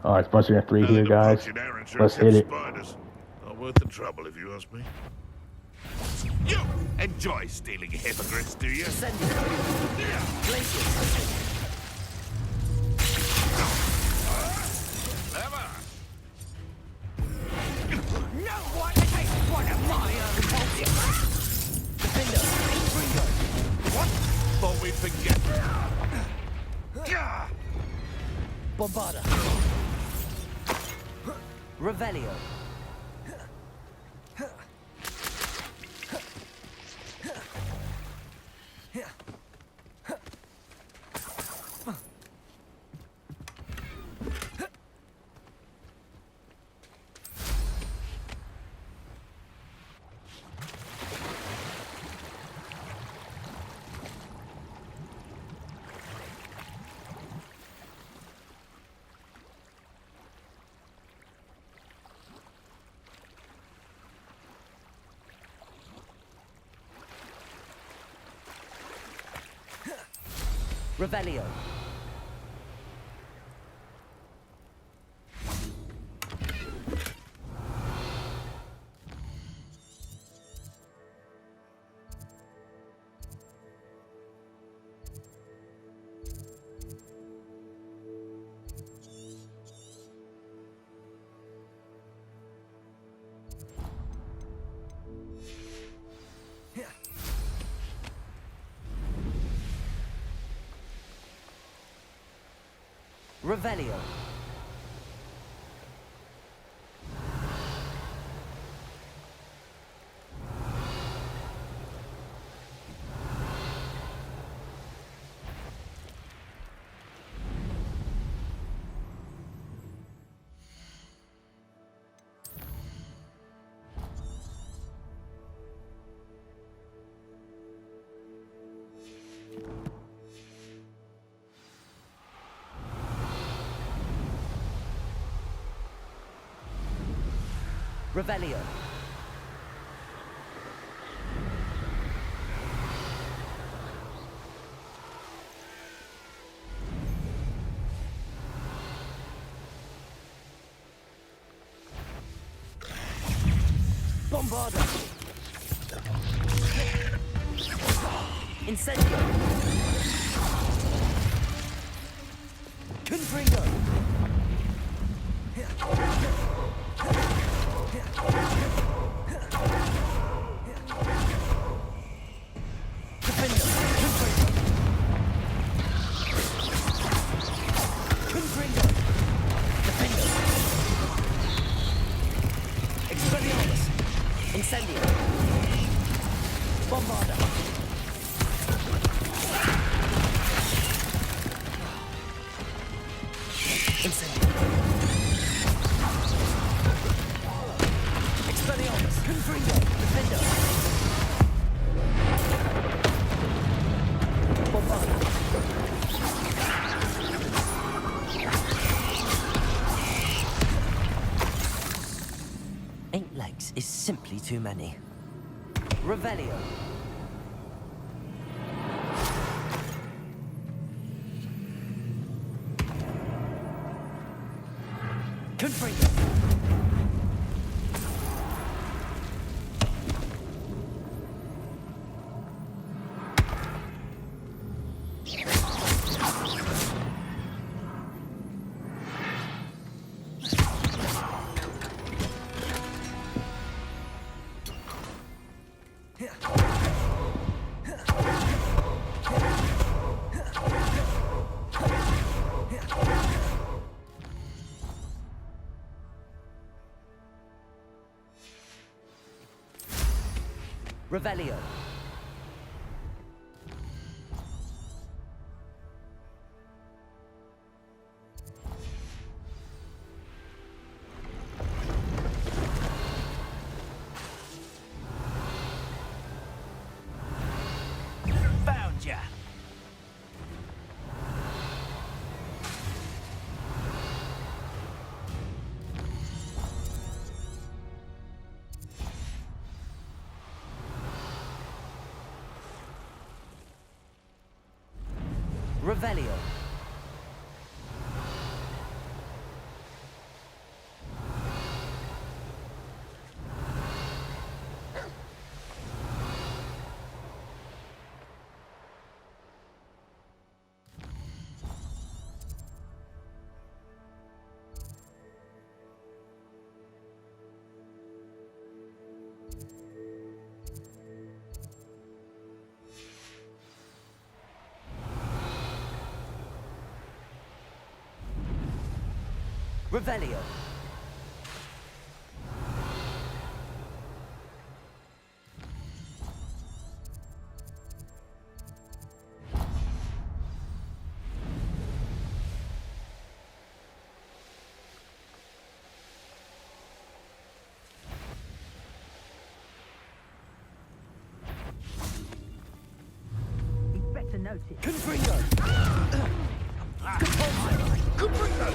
Oh, it's bunching at 3 here, guys. Let's hit it. Spiders. Not worth the trouble, if you ask me. You enjoy stealing hippogriffs, do you? Send it. Glaciers. Never. No one takes one of my own faults. Defender. Ringo. What? Thought we'd forget. Bombarda. Revelio. Revelio. Revelio. Revelio. Bombarda. Incendio. Confringo. Incendio. Bombarda. Incendio. Expelliarmus. Confringo. Defender. Bombarda. Legs is simply too many. Revelio. Confringo. Revelio. Found ya. Revelio. Revelio. Better notice. Confringo. Confringo.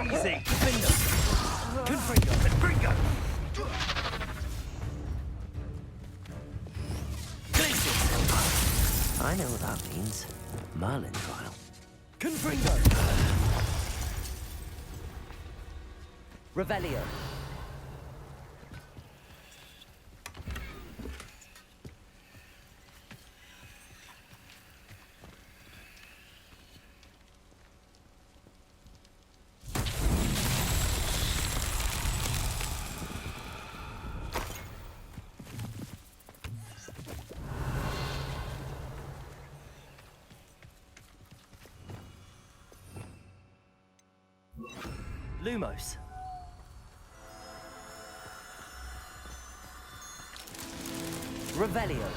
Easy. Confringo. Confringo. Confringo. I know what that means. Merlin trial. Confringo. Revelio. Lumos. Revelio.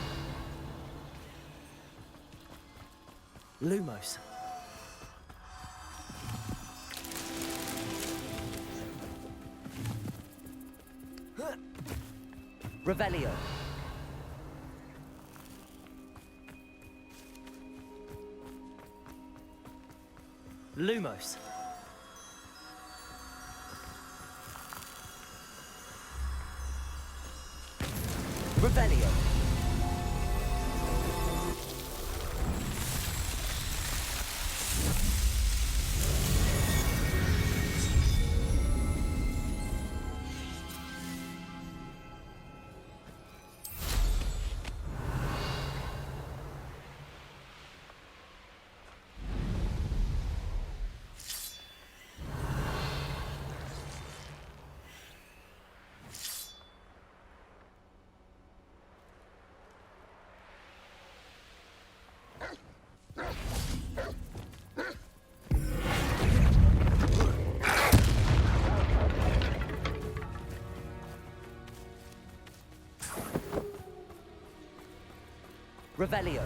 Lumos. Revelio. Lumos. Revelio. Revelio.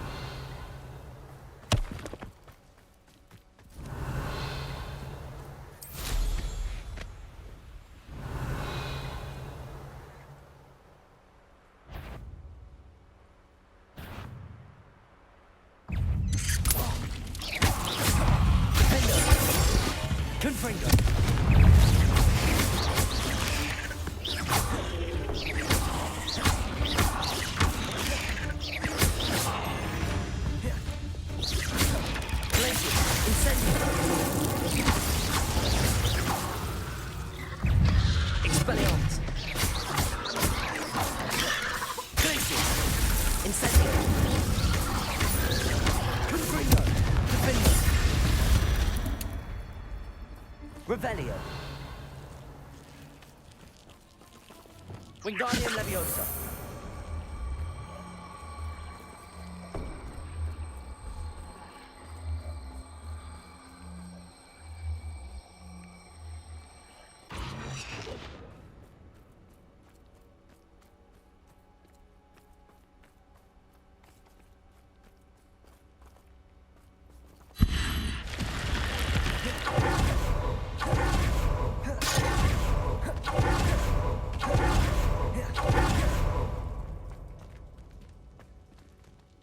Confringo. Expelliarmus. Glacius. Incendio. Confringo. Defendo. Revelio. Wingardium Leviosa.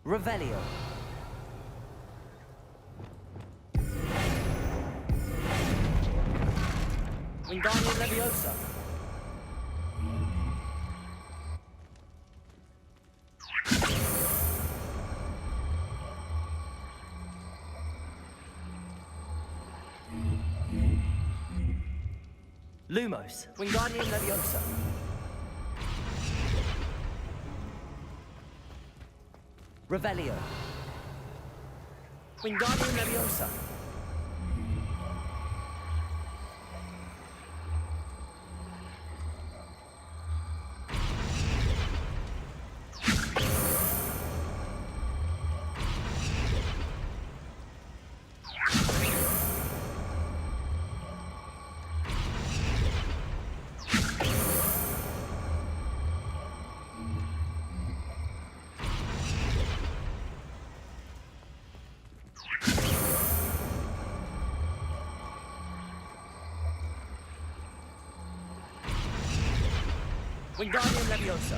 Revelio. Wingardium Leviosa. Lumos. Wingardium Leviosa. Revelio. Wingardium Leviosa. Wingardium Leviosa.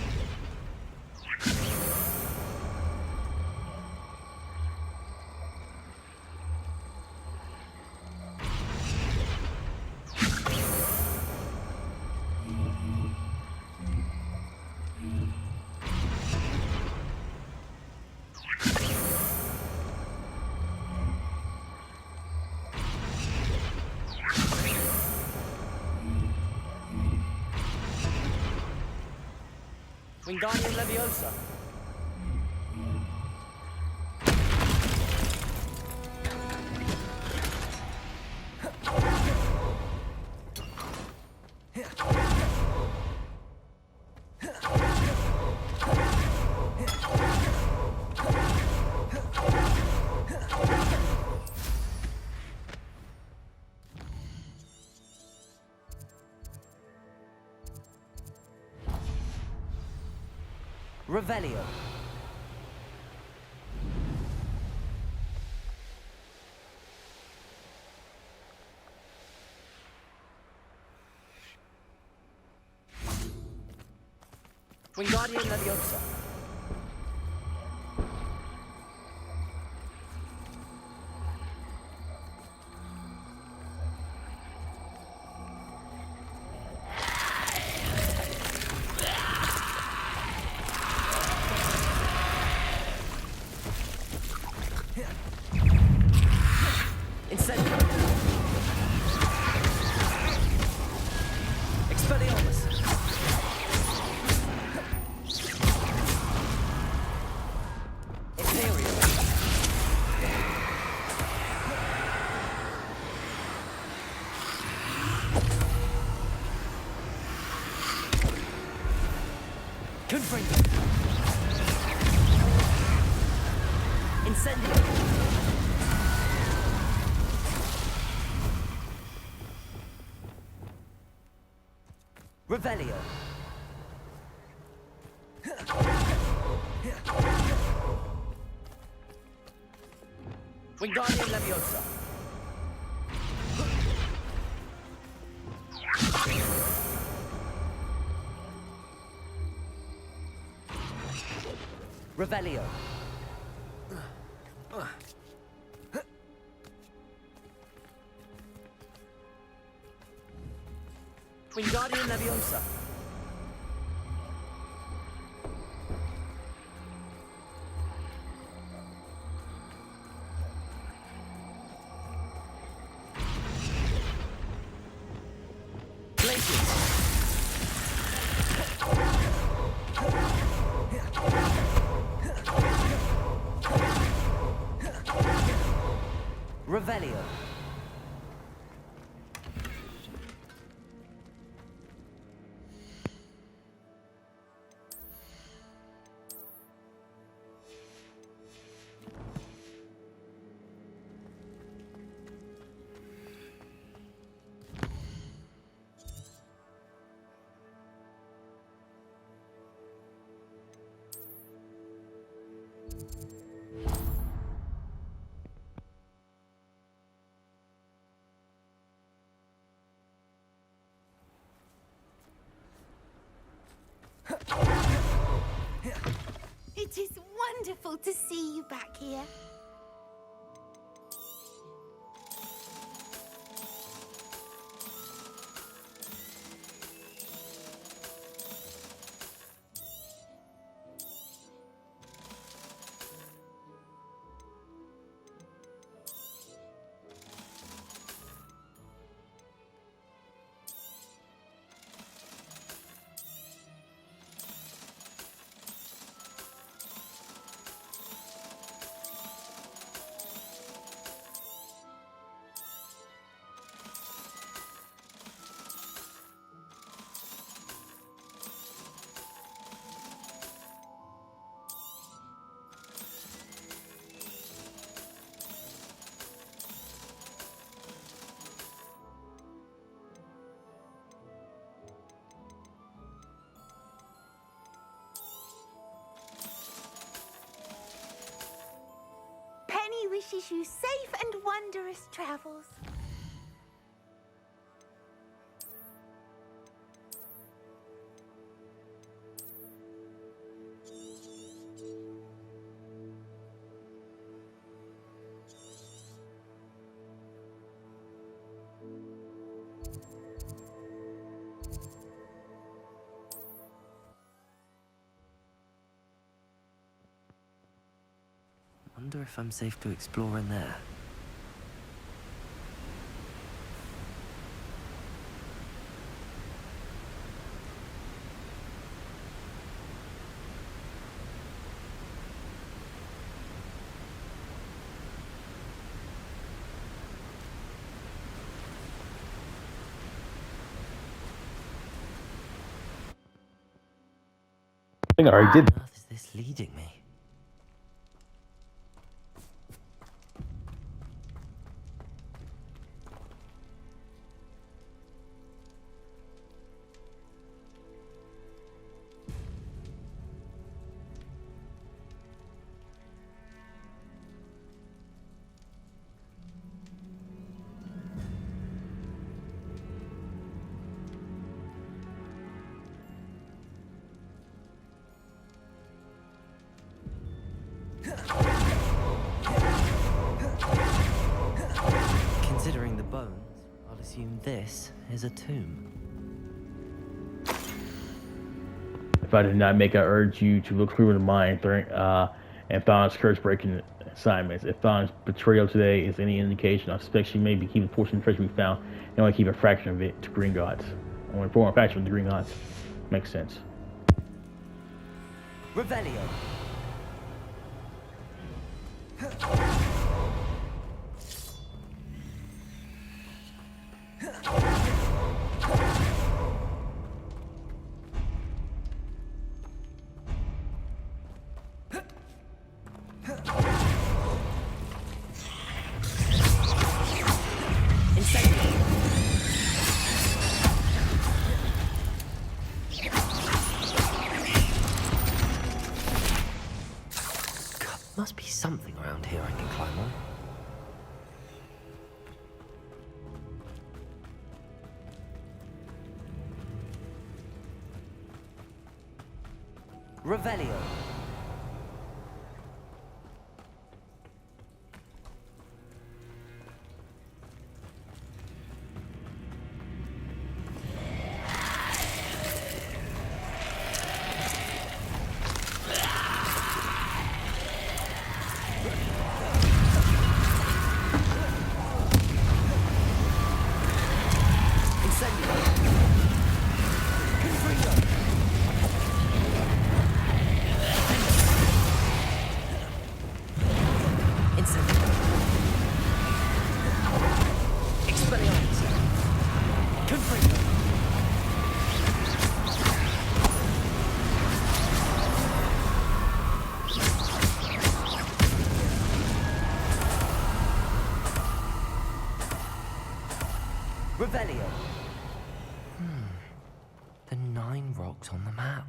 Wingardium Leviosa. Revelio. Wingardium Leviosa. Incendio. Expelliarmus. Imperial. Confringo. Incendio. Revelio. Wingardium Leviosa. Revelio. Wingardium Leviosa. Glacius. Revelio. It is wonderful to see you back here. Wishes you safe and wondrous travels. wonder if I'm safe to explore in there. I think I already did. Where on earth is this leading me? Considering the bones, I'll assume this is a tomb. If I did not make, I urge you to look through the mind and Thon's curse-breaking assignments. If Thon's betrayal today is any indication, I suspect she may be keeping a portion of the treasure we found and only keep a fraction of it to Green Gods. Only for a fraction of the Green Gods. Makes sense. Revelio. Must be something around here I can climb on. Revelio. Revelio. The 9 rocks on the map.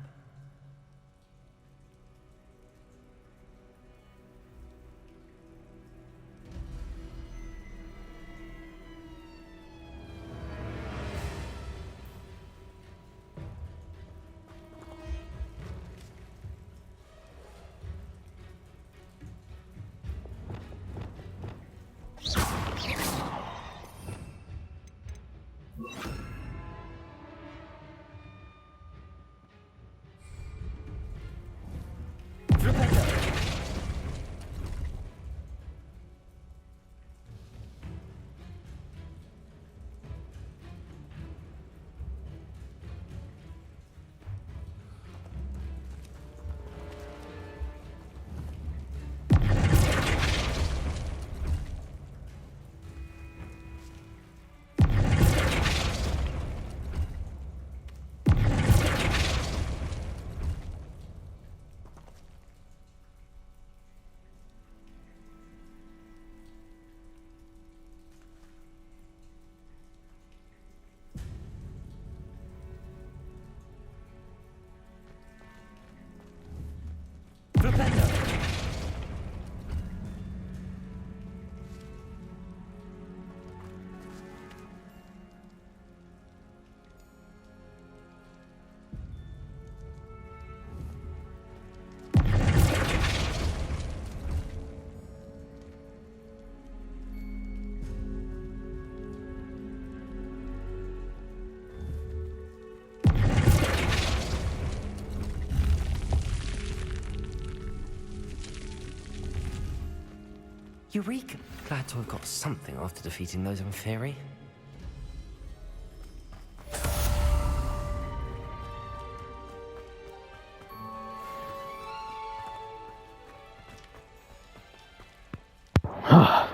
Eureka! Glad to have got something after defeating those Ariteri.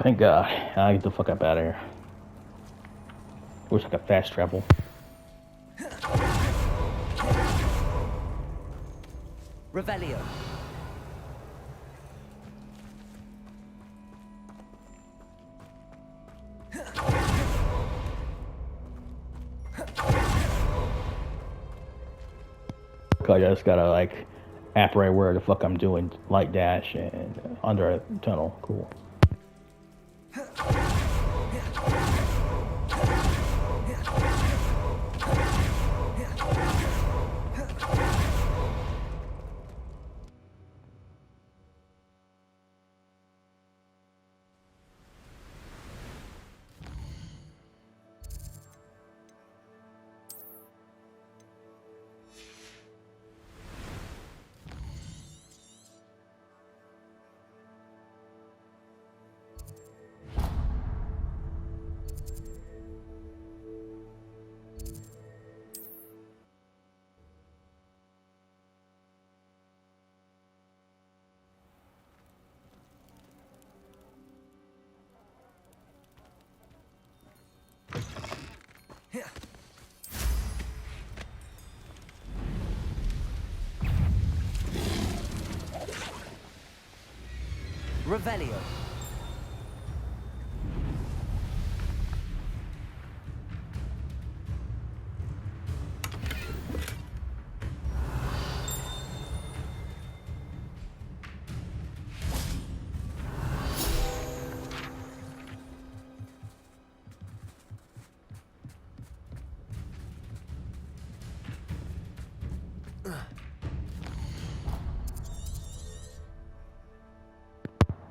Thank God. I get the fuck up out of here. Wish I could fast travel. Revelio. Cause I just gotta like apparate where the fuck I'm doing light dash and under a tunnel. Cool. Revelio.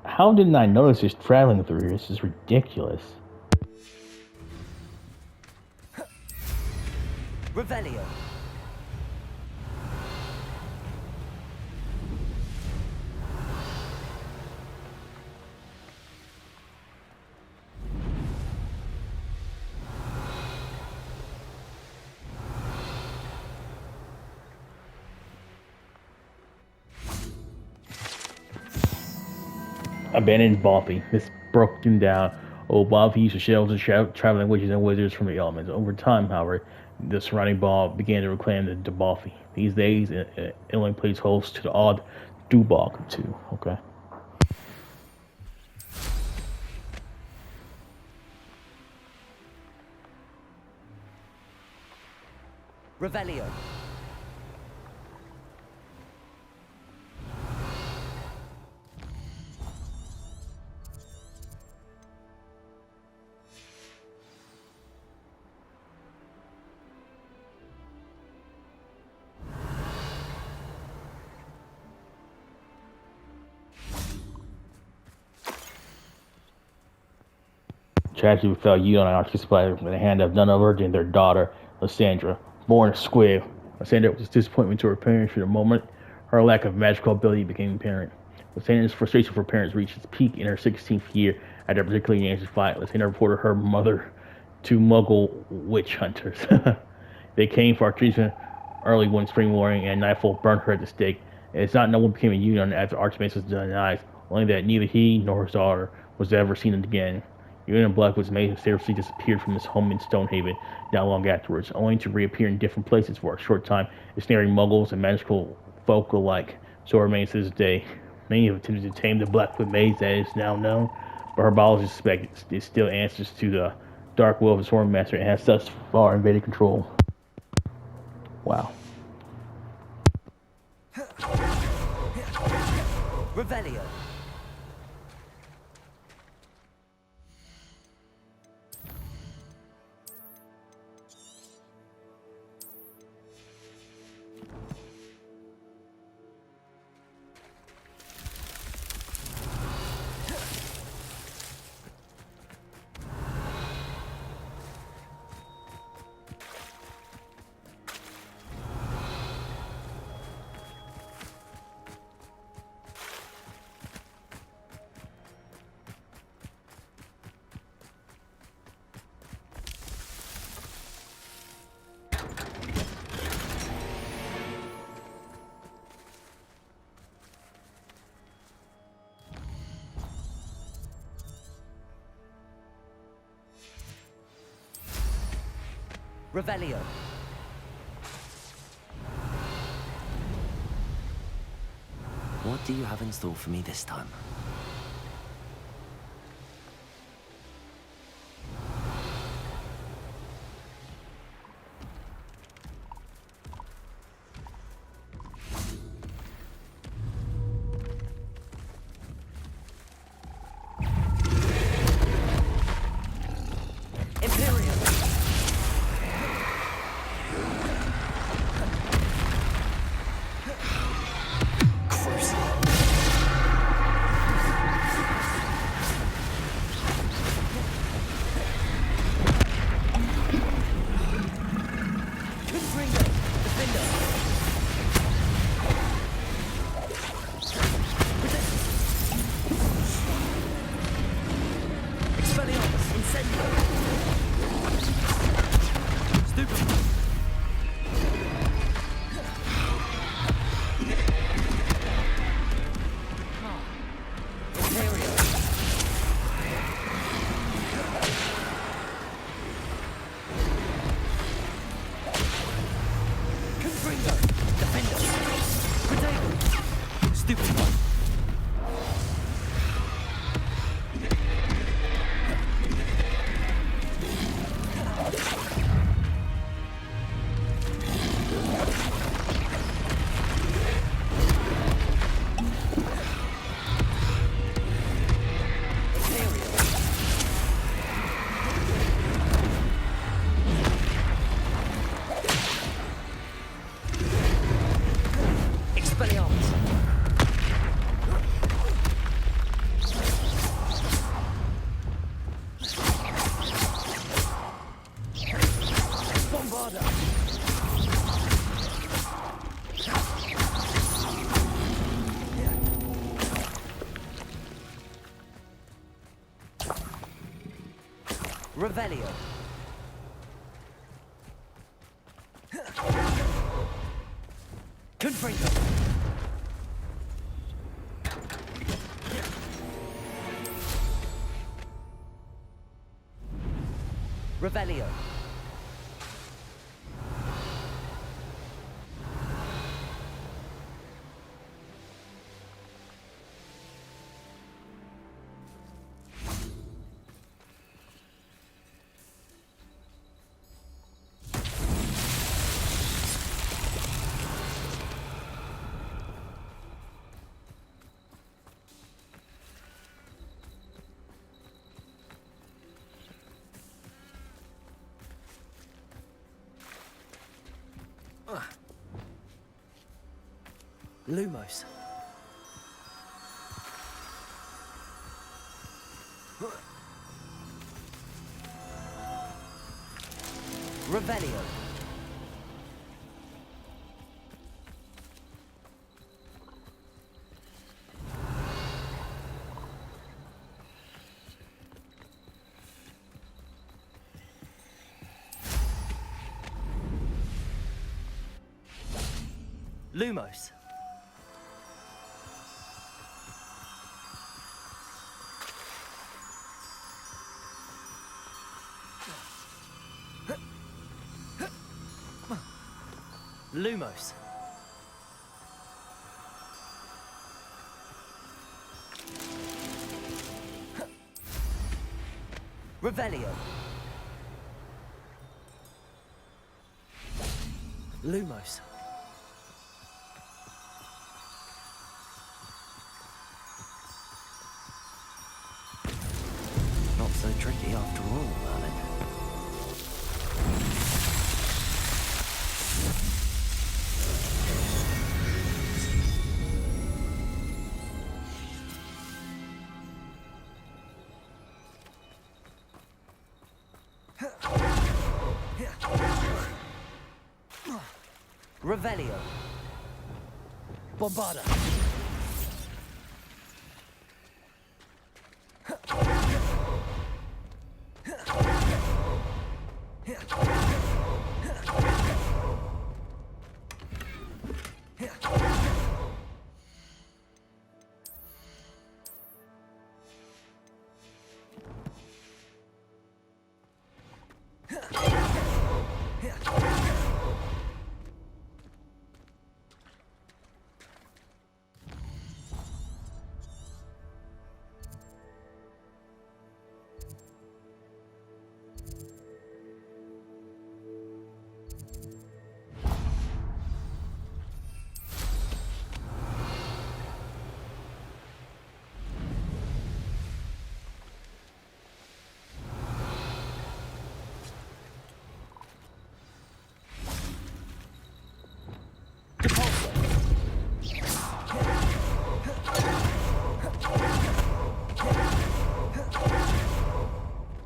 How didn't I notice this traveling through here? This is ridiculous. Revelio. Abandoned Boffy. This broke him down. Old Boffy used to shelter traveling witches and wizards from the elements. Over time, however, the surrounding ball began to reclaim the Boffy. These days, it only plays host to the odd Dubog too. Okay. Revelio. Tragedy befell you and Archie by the hand of none other than their daughter, Lysandra, born a squib. Lysandra was disappointment to her parents for the moment. Her lack of magical ability became apparent. Lysandra's frustration for parents reached its peak in her 16th year after a particularly nasty fight. Lysandra reported her mother to Muggle witch hunters. They came for Archie's early one spring morning, and nightfall burned her at the stake. It's not no one became a union after Archmason was denied, only that neither he nor his daughter was ever seen again. Union Black was mysteriously disappeared from his home in Stonehaven not long afterwards, only to reappear in different places for a short time, ensnaring muggles and magical folk alike. So it remains to this day. Many have attempted to tame the Blackfoot maze that is now known, but herbologists suspect it still answers to the dark will of its Horn Master and has thus far invaded control. Wow. Revelio. Revelio. What do you have in store for me this time? Revelio. Confringo. Revelio. Lumos. Revelio. Lumos. Lumos. Revelio. Lumos. Not so tricky after all, Merlin. Revelio. Bombarda.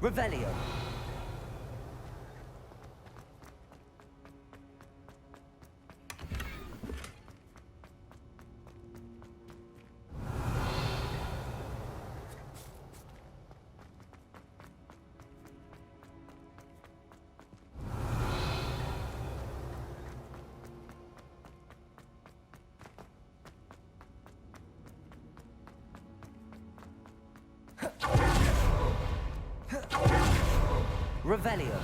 Revelio. Revelio.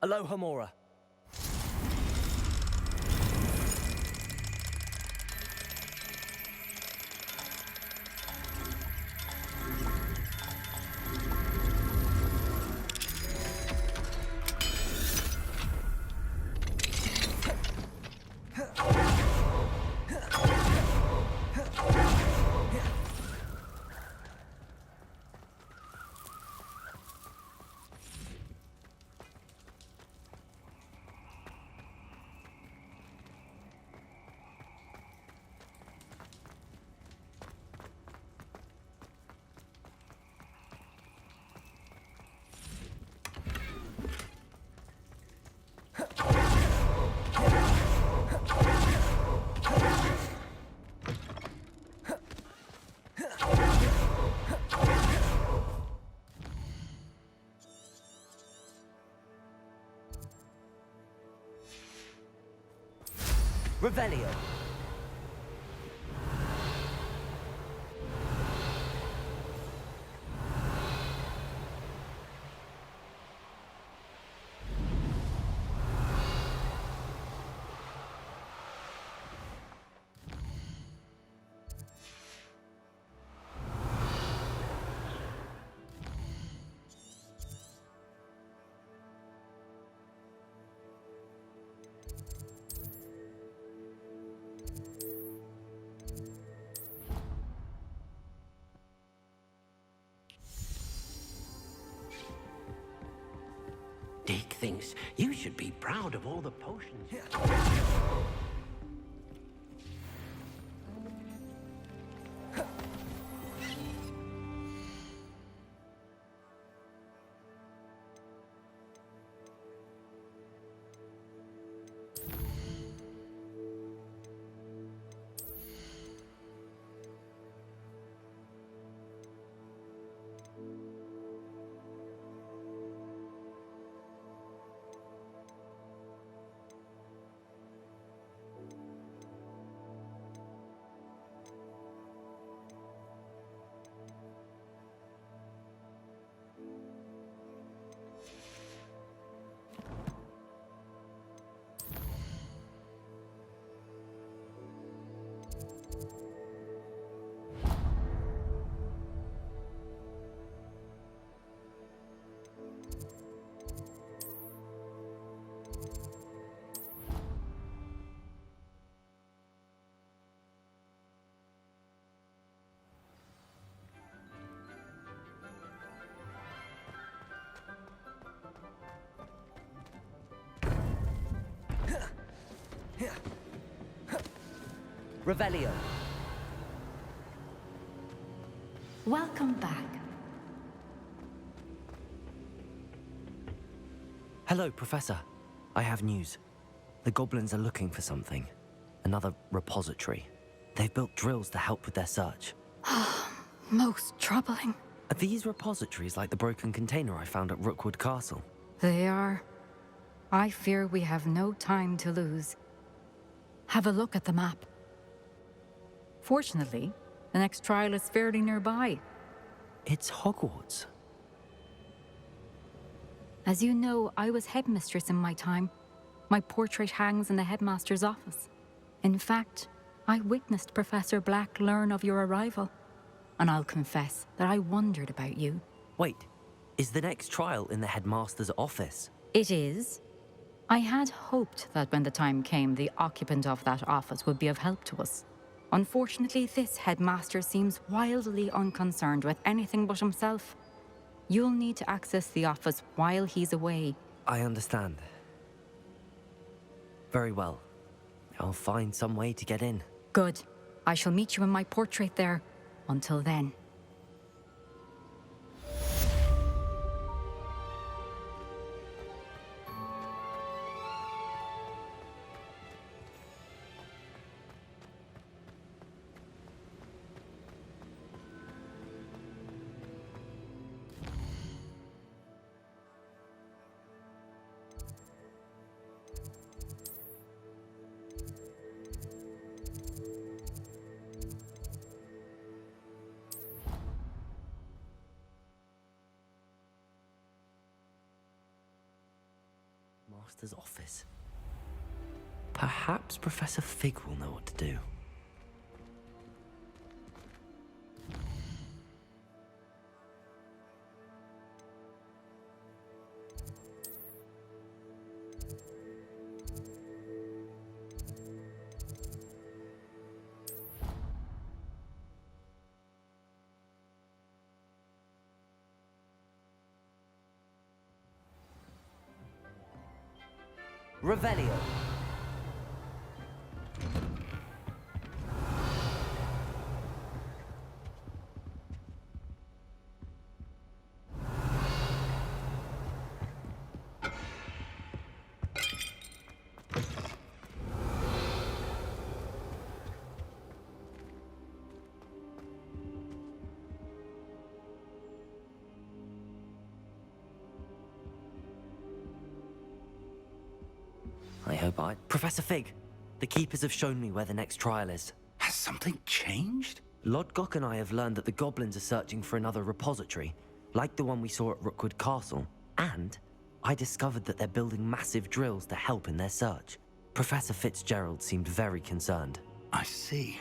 Aloha Mora. Revelio. Dick thinks you should be proud of all the potions. Revelio. Welcome back. Hello, Professor. I have news. The goblins are looking for something. Another repository. They've built drills to help with their search. Most troubling. Are these repositories like the broken container I found at Rookwood Castle? They are. I fear we have no time to lose. Have a look at the map. Fortunately, the next trial is fairly nearby. It's Hogwarts. As you know, I was headmistress in my time. My portrait hangs in the headmaster's office. In fact, I witnessed Professor Black learn of your arrival, and I'll confess that I wondered about you. Wait, is the next trial in the headmaster's office? It is. I had hoped that when the time came, the occupant of that office would be of help to us. Unfortunately, this headmaster seems wildly unconcerned with anything but himself. You'll need to access the office while he's away. I understand. Very well. I'll find some way to get in. Good. I shall meet you in my portrait there. Until then. Master's office. Perhaps Professor Fig will know what to do. Revelio. I hope Professor Fig, the Keepers have shown me where the next trial is. Has something changed? Lodgok and I have learned that the goblins are searching for another repository, like the one we saw at Rookwood Castle. And I discovered that they're building massive drills to help in their search. Professor Fitzgerald seemed very concerned. I see.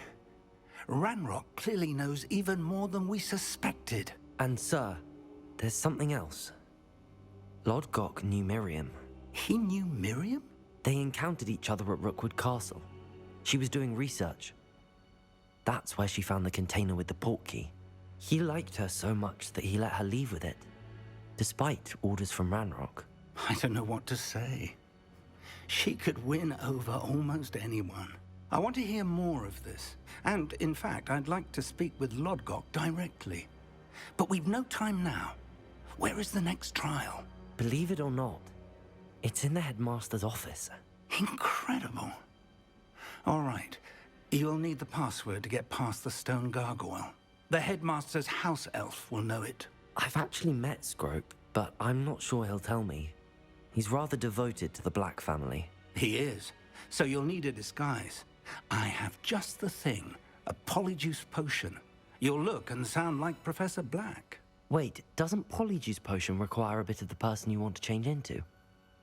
Ranrock clearly knows even more than we suspected. And sir, there's something else. Lodgok knew Miriam. He knew Miriam? They encountered each other at Rookwood Castle. She was doing research. That's where she found the container with the portkey. He liked her so much that he let her leave with it, despite orders from Ranrock. I don't know what to say. She could win over almost anyone. I want to hear more of this. And, in fact, I'd like to speak with Lodgok directly. But we've no time now. Where is the next trial? Believe it or not, it's in the headmaster's office. Incredible. All right. You'll need the password to get past the stone gargoyle. The headmaster's house elf will know it. I've actually met Scrope, but I'm not sure he'll tell me. He's rather devoted to the Black family. He is. So you'll need a disguise. I have just the thing. A polyjuice potion. You'll look and sound like Professor Black. Wait, doesn't Polyjuice Potion require a bit of the person you want to change into?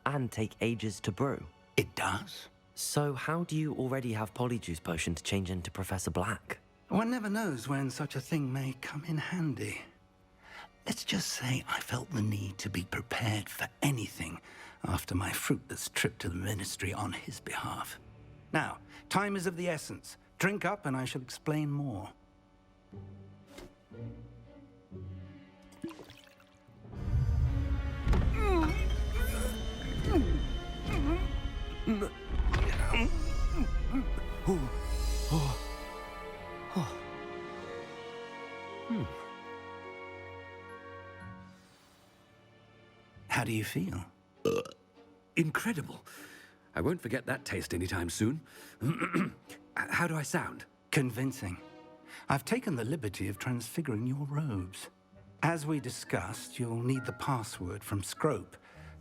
And take ages to brew? It does. So how do you already have Polyjuice Potion to change into Professor Black? One never knows when such a thing may come in handy. Let's just say I felt the need to be prepared for anything after my fruitless trip to the Ministry on his behalf. Now, time is of the essence. Drink up and I shall explain more. How do you feel? Incredible. I won't forget that taste anytime soon. How do I sound? Convincing. I've taken the liberty of transfiguring your robes. As we discussed, you'll need the password from Scrope,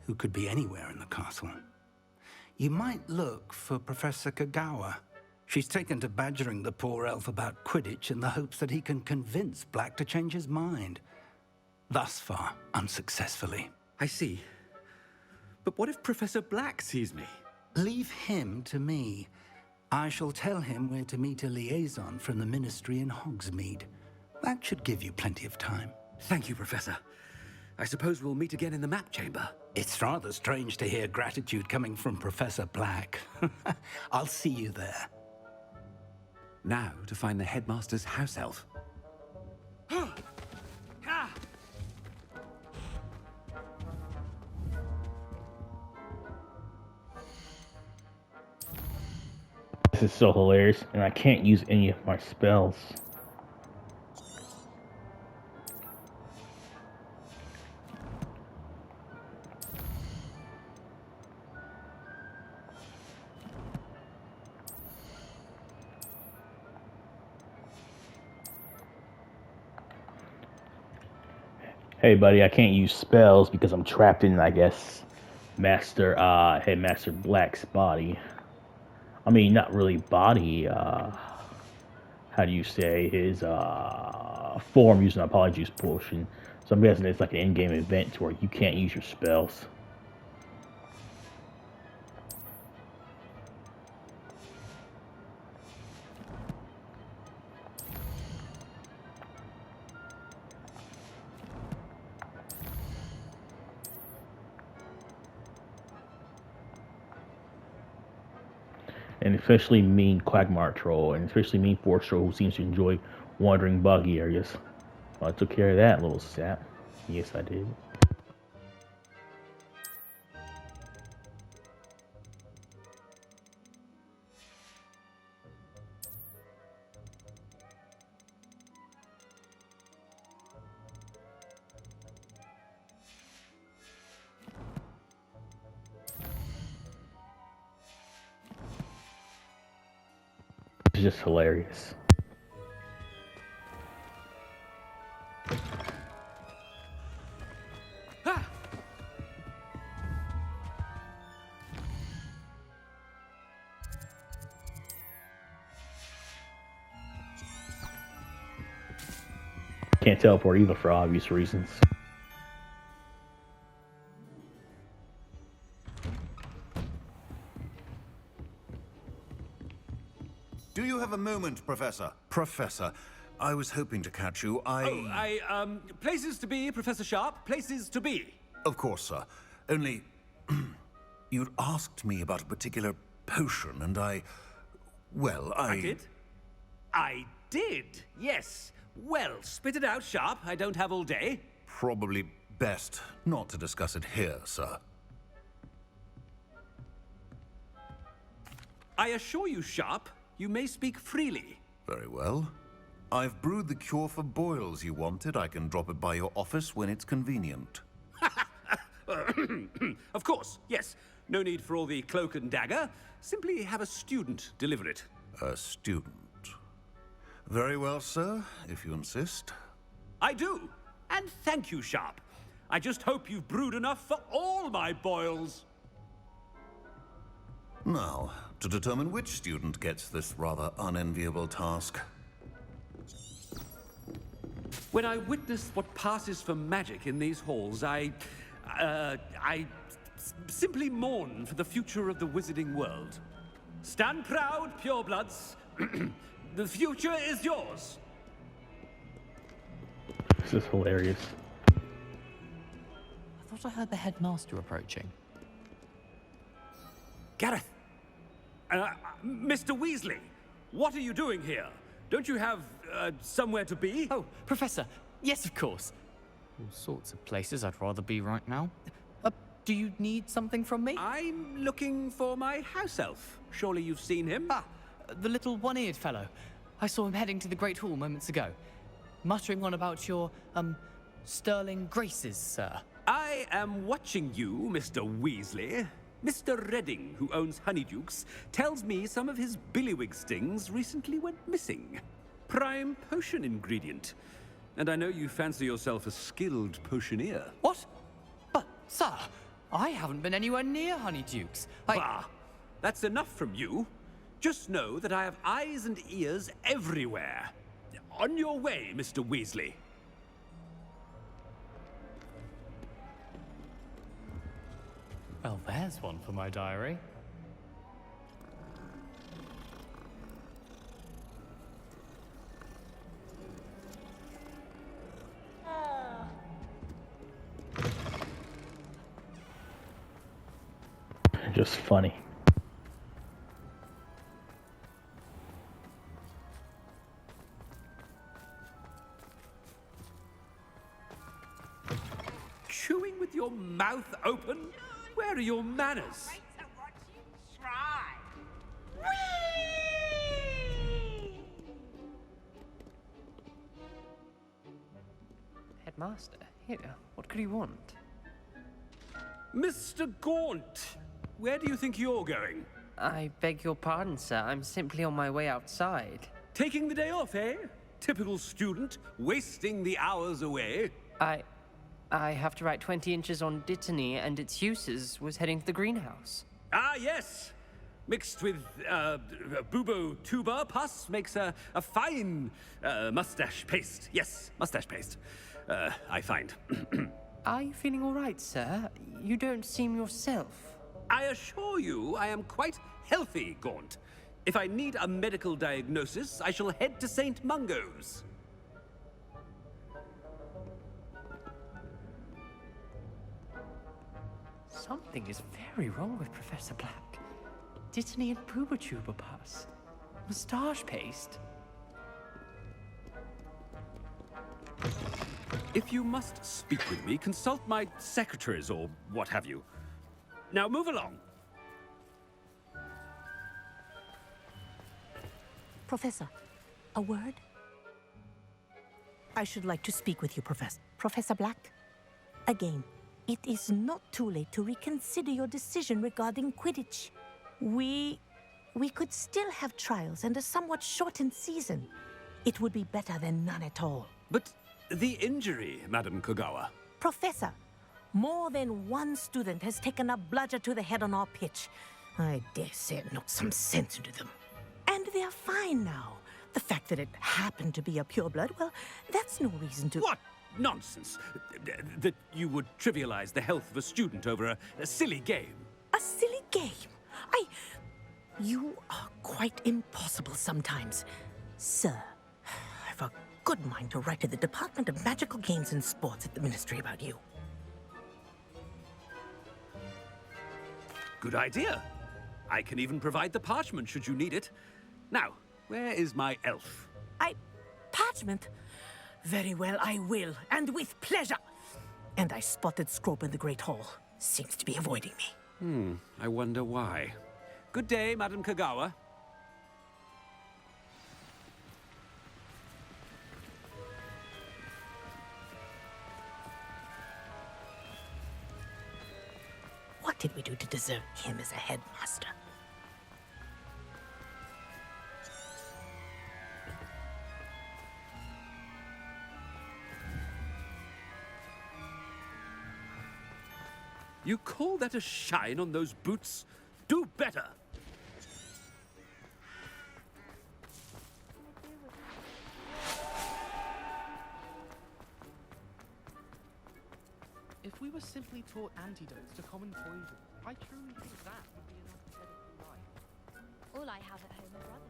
who could be anywhere in the castle. You might look for Professor Kagawa. She's taken to badgering the poor elf about Quidditch in the hopes that he can convince Black to change his mind. Thus far, unsuccessfully. I see. But what if Professor Black sees me? Leave him to me. I shall tell him where to meet a liaison from the Ministry in Hogsmeade. That should give you plenty of time. Thank you, Professor. I suppose we'll meet again in the map chamber. It's rather strange to hear gratitude coming from Professor Black. I'll see you there. Now to find the headmaster's house elf. This is so hilarious, and I can't use any of my spells. Hey buddy, I can't use spells because I'm trapped in, I guess, Headmaster Black's body. I mean, not really body, how do you say, his form using a polyjuice potion. So I'm guessing it's like an in-game event where you can't use your spells. And especially mean Quagmire Troll, and especially mean Force Troll who seems to enjoy wandering buggy areas. Well, I took care of that little sap. Yes, I did. It's just hilarious. Can't teleport either for obvious reasons. Do you have a moment, Professor? Professor, I was hoping to catch you. Places to be, Professor Sharp. Places to be. Of course, sir. Only, you'd asked me about a particular potion, and I did? I did, yes. Well, spit it out, Sharp. I don't have all day. Probably best not to discuss it here, sir. I assure you, Sharp, you may speak freely. Very well. I've brewed the cure for boils you wanted. I can drop it by your office when it's convenient. Of course, yes. No need for all the cloak and dagger. Simply have a student deliver it. A student. Very well, sir, if you insist. I do. And thank you, Sharp. I just hope you've brewed enough for all my boils. Now, to determine which student gets this rather unenviable task. When I witness what passes for magic in these halls, I simply mourn for the future of the wizarding world. Stand proud, purebloods. The future is yours. This is hilarious. I thought I heard the headmaster approaching. Gareth! Mr. Weasley, what are you doing here? Don't you have, somewhere to be? Oh, Professor. Yes, of course. All sorts of places I'd rather be right now. Do you need something from me? I'm looking for my house elf. Surely you've seen him? Ah, the little one-eared fellow. I saw him heading to the Great Hall moments ago. Muttering on about your, sterling graces, sir. I am watching you, Mr. Weasley. Mr. Redding, who owns Honeydukes, tells me some of his billywig stings recently went missing. Prime potion ingredient. And I know you fancy yourself a skilled potioneer. What? But, sir, I haven't been anywhere near Honeydukes. Bah! That's enough from you. Just know that I have eyes and ears everywhere. On your way, Mr. Weasley. Well, there's one for my diary. just funny. Chewing with your mouth open? Where are your manners? Headmaster, here, what could he want? Mr. Gaunt, where do you think you're going? I beg your pardon, sir. I'm simply on my way outside. Taking the day off, eh? Typical student, wasting the hours away. I have to write 20 inches on Dittany and its uses. Was heading to the greenhouse. Ah, yes. Mixed with bubo tuber pus makes a fine mustache paste. Yes, mustache paste. I find. Are you feeling all right, sir? You don't seem yourself. I assure you I am quite healthy, Gaunt. If I need a medical diagnosis, I shall head to St. Mungo's. Something is very wrong with Professor Black. Dittany and Pooba pus. Moustache paste. If you must speak with me, consult my secretaries or what have you. Now move along. Professor, a word? I should like to speak with you, Professor. Professor Black, again, it is not too late to reconsider your decision regarding Quidditch. We could still have trials and a somewhat shortened season. It would be better than none at all. But the injury, Madam Kogawa. Professor, more than one student has taken a bludger to the head on our pitch. I dare say it knocked some sense into them. And they're fine now. The fact that it happened to be a pureblood, well, that's no reason to... What nonsense! That you would trivialize the health of a student over a silly game. A silly game? You are quite impossible sometimes. Sir, I've a good mind to write to the Department of Magical Games and Sports at the Ministry about you. Good idea. I can even provide the parchment should you need it. Now, where is my elf? Parchment? Very well, I will, and with pleasure. And I spotted Scrope in the Great Hall. Seems to be avoiding me. I wonder why. Good day, Madam Kogawa. What did we do to deserve him as a headmaster? You call that a shine on those boots? Do better! If we were simply taught antidotes to common poison, I truly think that would be enough to get us through life. All I have at home are brothers.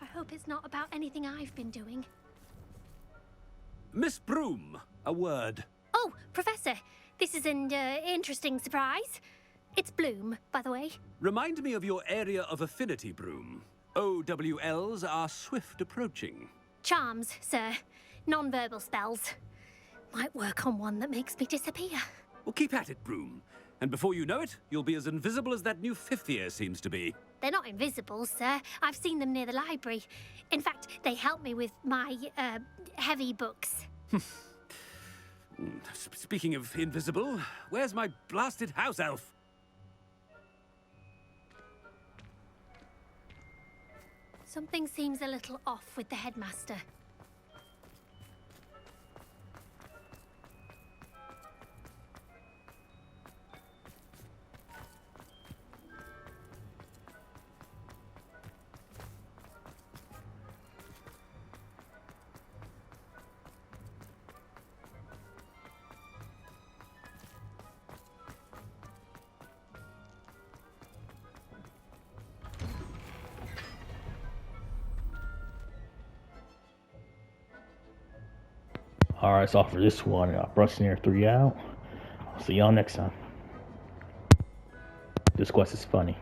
I hope it's not about anything I've been doing. Miss Broom, a word. Oh, Professor, this is an interesting surprise. It's Bloom, by the way. Remind me of your area of affinity, Broom. OWLs are swift approaching. Charms, sir. Non-verbal spells. Might work on one that makes me disappear. Well, keep at it, Broom. And before you know it, you'll be as invisible as that new fifth year seems to be. They're not invisible, sir. I've seen them near the library. In fact, they help me with my, heavy books. Speaking of invisible, where's my blasted house elf? Something seems a little off with the headmaster. Alright, that's all for this one. Brush Snare 3 out. I'll see y'all next time. This quest is funny.